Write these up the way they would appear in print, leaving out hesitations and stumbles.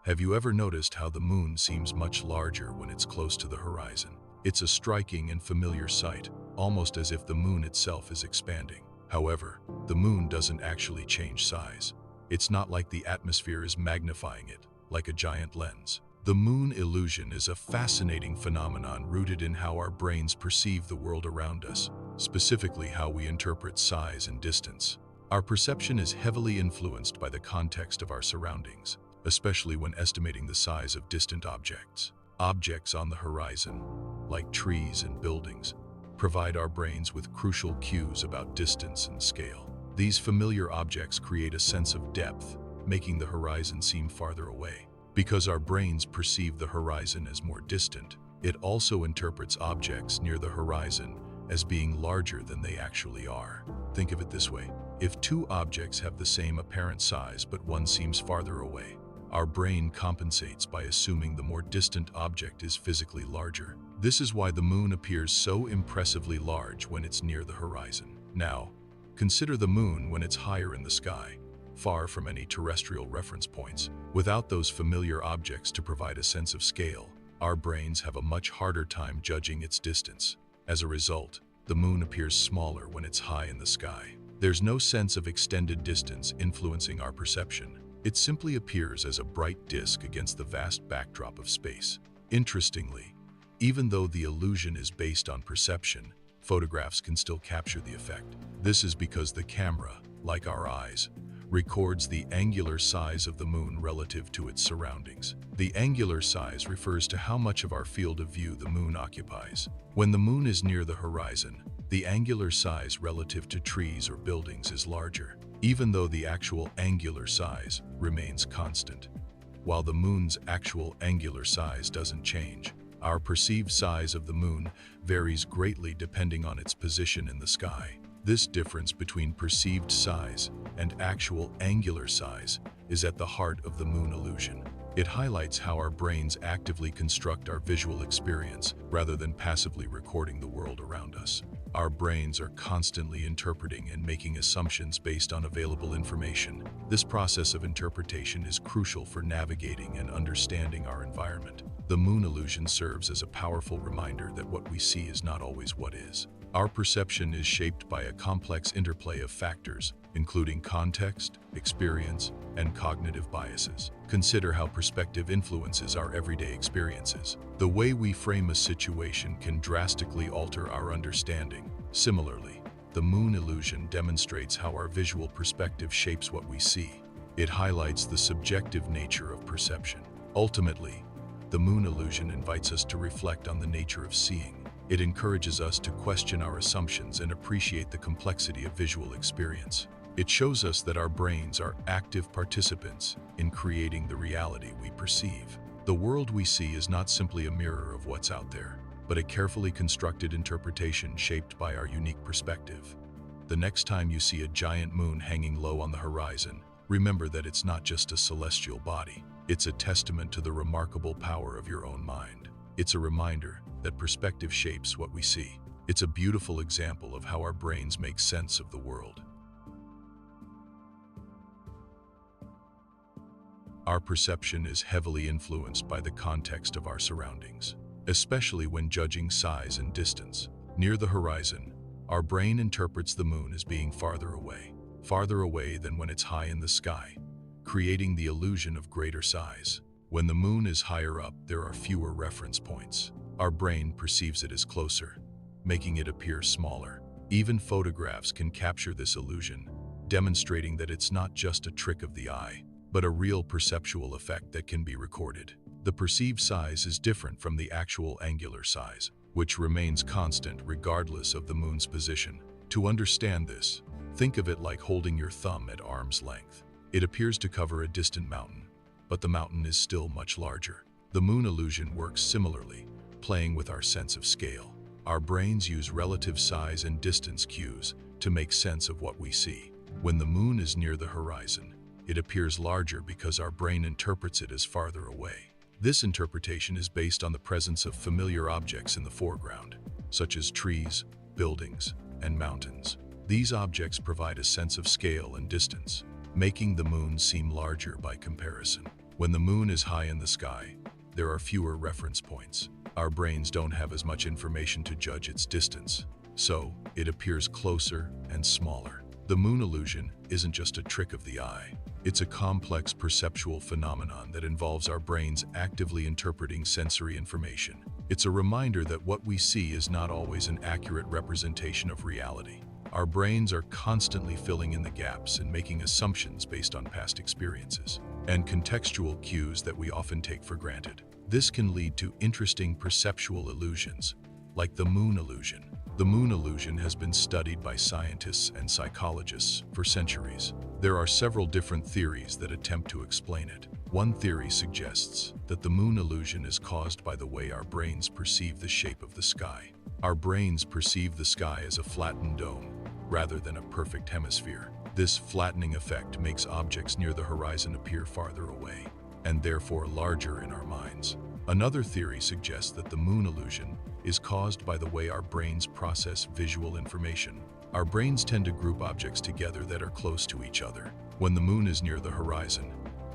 Have you ever noticed how the moon seems much larger when it's close to the horizon? It's a striking and familiar sight, almost as if the moon itself is expanding. However, the moon doesn't actually change size. It's not like the atmosphere is magnifying it, like a giant lens. The moon illusion is a fascinating phenomenon rooted in how our brains perceive the world around us, specifically how we interpret size and distance. Our perception is heavily influenced by the context of our surroundings, especially when estimating the size of distant objects. Objects on the horizon, like trees and buildings, provide our brains with crucial cues about distance and scale. These familiar objects create a sense of depth, making the horizon seem farther away. Because our brains perceive the horizon as more distant, it also interprets objects near the horizon as being larger than they actually are. Think of it this way. If two objects have the same apparent size but one seems farther away, our brain compensates by assuming the more distant object is physically larger. This is why the moon appears so impressively large when it's near the horizon. Now, consider the moon when it's higher in the sky, far from any terrestrial reference points. Without those familiar objects to provide a sense of scale, our brains have a much harder time judging its distance. As a result, the moon appears smaller when it's high in the sky. There's no sense of extended distance influencing our perception. It simply appears as a bright disk against the vast backdrop of space. Interestingly, even though the illusion is based on perception, photographs can still capture the effect. This is because the camera, like our eyes, records the angular size of the moon relative to its surroundings. The angular size refers to how much of our field of view the moon occupies. When the moon is near the horizon, the angular size relative to trees or buildings is larger, even though the actual angular size remains constant. While the moon's actual angular size doesn't change, our perceived size of the moon varies greatly depending on its position in the sky. This difference between perceived size and actual angular size is at the heart of the moon illusion. It highlights how our brains actively construct our visual experience rather than passively recording the world around us. Our brains are constantly interpreting and making assumptions based on available information. This process of interpretation is crucial for navigating and understanding our environment. The moon illusion serves as a powerful reminder that what we see is not always what is. Our perception is shaped by a complex interplay of factors, including context, experience, and cognitive biases. Consider how perspective influences our everyday experiences. The way we frame a situation can drastically alter our understanding. Similarly, the moon illusion demonstrates how our visual perspective shapes what we see. It highlights the subjective nature of perception. Ultimately, the moon illusion invites us to reflect on the nature of seeing. It encourages us to question our assumptions and appreciate the complexity of visual experience. It shows us that our brains are active participants in creating the reality we perceive. The world we see is not simply a mirror of what's out there, but a carefully constructed interpretation shaped by our unique perspective. The next time you see a giant moon hanging low on the horizon, remember that it's not just a celestial body. It's a testament to the remarkable power of your own mind. It's a reminder that perspective shapes what we see. It's a beautiful example of how our brains make sense of the world. Our perception is heavily influenced by the context of our surroundings, especially when judging size and distance. Near the horizon, our brain interprets the moon as being farther away than when it's high in the sky, creating the illusion of greater size. When the moon is higher up, there are fewer reference points. Our brain perceives it as closer, making it appear smaller. Even photographs can capture this illusion, demonstrating that it's not just a trick of the eye, but a real perceptual effect that can be recorded. The perceived size is different from the actual angular size, which remains constant regardless of the moon's position. To understand this, think of it like holding your thumb at arm's length. It appears to cover a distant mountain, but the mountain is still much larger. The moon illusion works similarly, playing with our sense of scale. Our brains use relative size and distance cues to make sense of what we see. When the moon is near the horizon, it appears larger because our brain interprets it as farther away. This interpretation is based on the presence of familiar objects in the foreground, such as trees, buildings, and mountains. These objects provide a sense of scale and distance, making the moon seem larger by comparison. When the moon is high in the sky, there are fewer reference points. Our brains don't have as much information to judge its distance, so it appears closer and smaller. The moon illusion isn't just a trick of the eye. It's a complex perceptual phenomenon that involves our brains actively interpreting sensory information. It's a reminder that what we see is not always an accurate representation of reality. Our brains are constantly filling in the gaps and making assumptions based on past experiences and contextual cues that we often take for granted. This can lead to interesting perceptual illusions, like the moon illusion. The moon illusion has been studied by scientists and psychologists for centuries. There are several different theories that attempt to explain it. One theory suggests that the moon illusion is caused by the way our brains perceive the shape of the sky. Our brains perceive the sky as a flattened dome, rather than a perfect hemisphere. This flattening effect makes objects near the horizon appear farther away, and therefore larger in our minds. Another theory suggests that the moon illusion is caused by the way our brains process visual information. Our brains tend to group objects together that are close to each other. When the moon is near the horizon,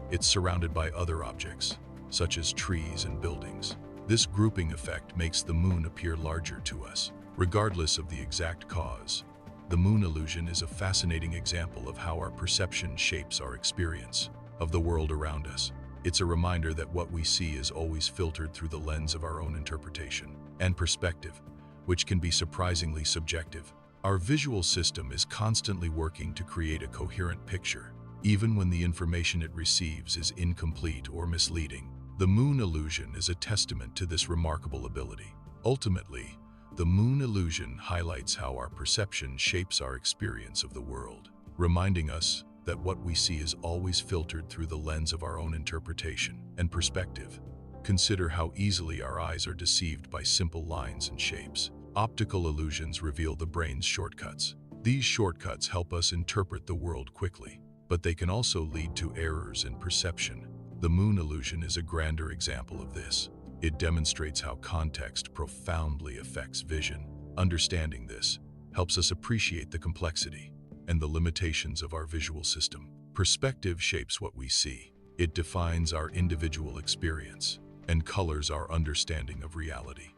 it's surrounded by other objects, such as trees and buildings. This grouping effect makes the moon appear larger to us. Regardless of the exact cause, the moon illusion is a fascinating example of how our perception shapes our experience of the world around us. It's a reminder that what we see is always filtered through the lens of our own interpretation and perspective, which can be surprisingly subjective. Our visual system is constantly working to create a coherent picture, even when the information it receives is incomplete or misleading. The moon illusion is a testament to this remarkable ability. Ultimately, the moon illusion highlights how our perception shapes our experience of the world, reminding us that what we see is always filtered through the lens of our own interpretation and perspective. Consider how easily our eyes are deceived by simple lines and shapes. Optical illusions reveal the brain's shortcuts. These shortcuts help us interpret the world quickly, but they can also lead to errors in perception. The moon illusion is a grander example of this. It demonstrates how context profoundly affects vision. Understanding this helps us appreciate the complexity and the limitations of our visual system. Perspective shapes what we see. It defines our individual experience and colors our understanding of reality.